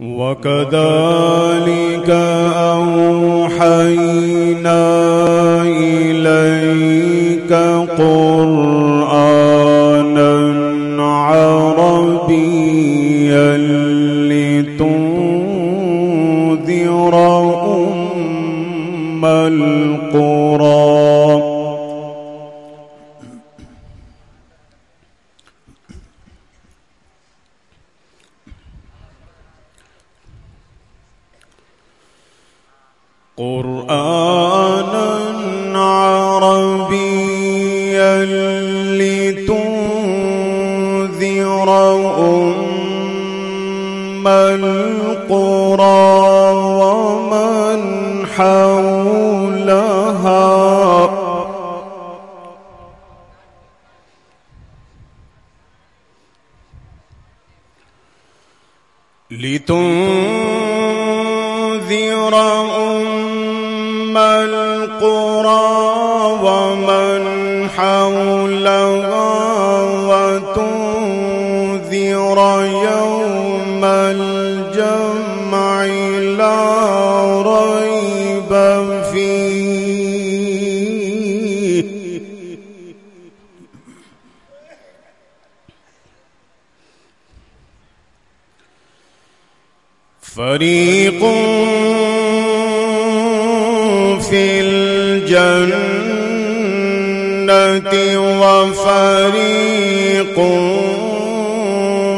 وكذلك أوحينا إليك قرآنا عربيا لتنذر أم القرى قرآنا عربيا لتنذر أم القرى ومن حولها لتنذر أم القرى ومن حولها وتنذر يوم الجمع لا ريب فيه فريق في الجنة وفريق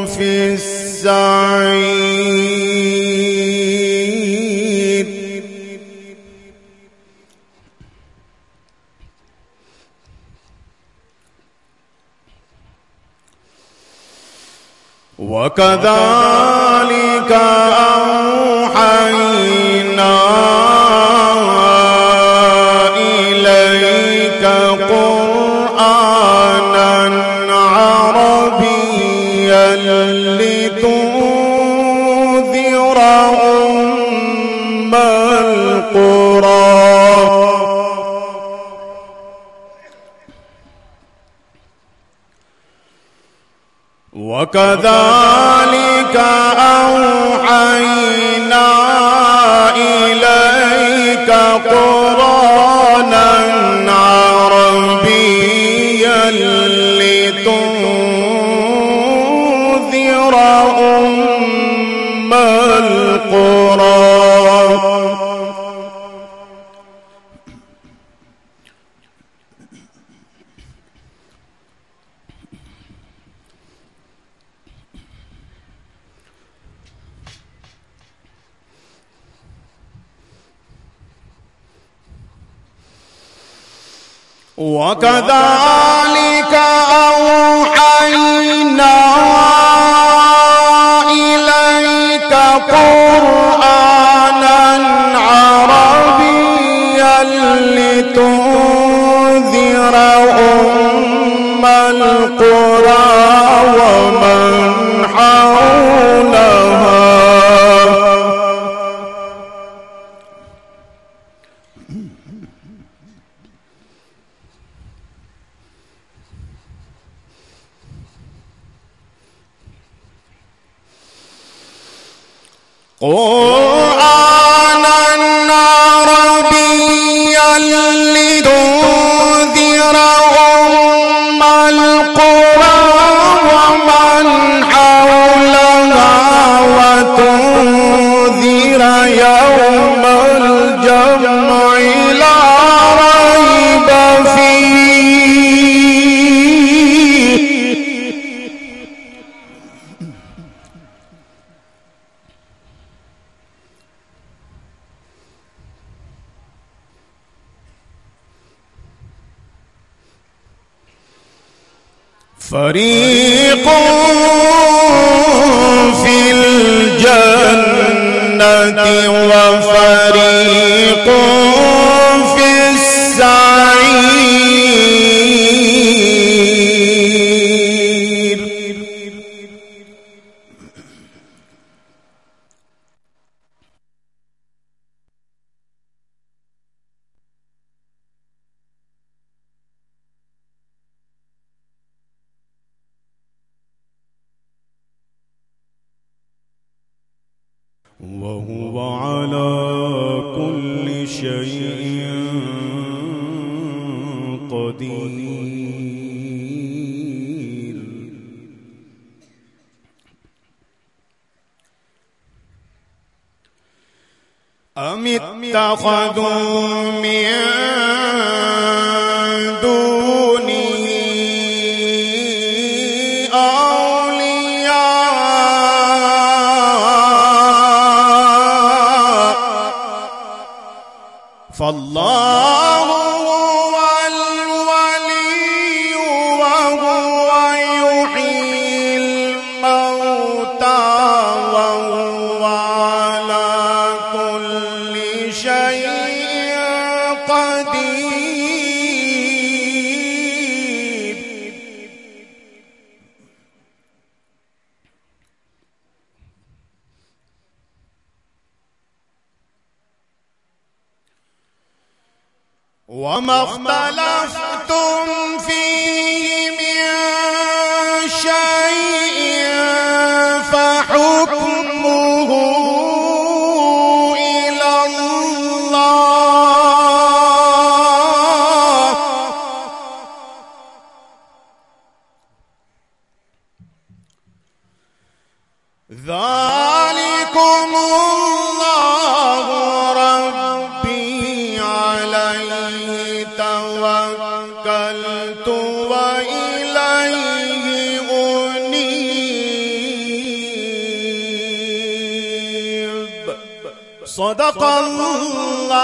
في السعير وكذلك أوحينا إليك قرآنا عربيا لتنذر أم القرى وكذلك أوحينا إليك قرآنا عربيا لتنذر أم القرى وكذلك أوحينا إليك قرآنا عربيا لتنذر أم القرى ومن حولها قرآنا عربيا لتنذر أم القرى ومن حولها وتنذر يوم الجمع لا ريب فيه فريق في الجنة وفريق في السعير وهو على كل شيء قدير. أم اتخذوا من دونه أولياء فالله هو الولي وهو يحيي الموتى وهو على كل شيء قدير. وما اختلفتم فيه من شيء فحكمه إلى الله. ذلكم الله ربي عليه توكلت وإليه أنيب. صدق الله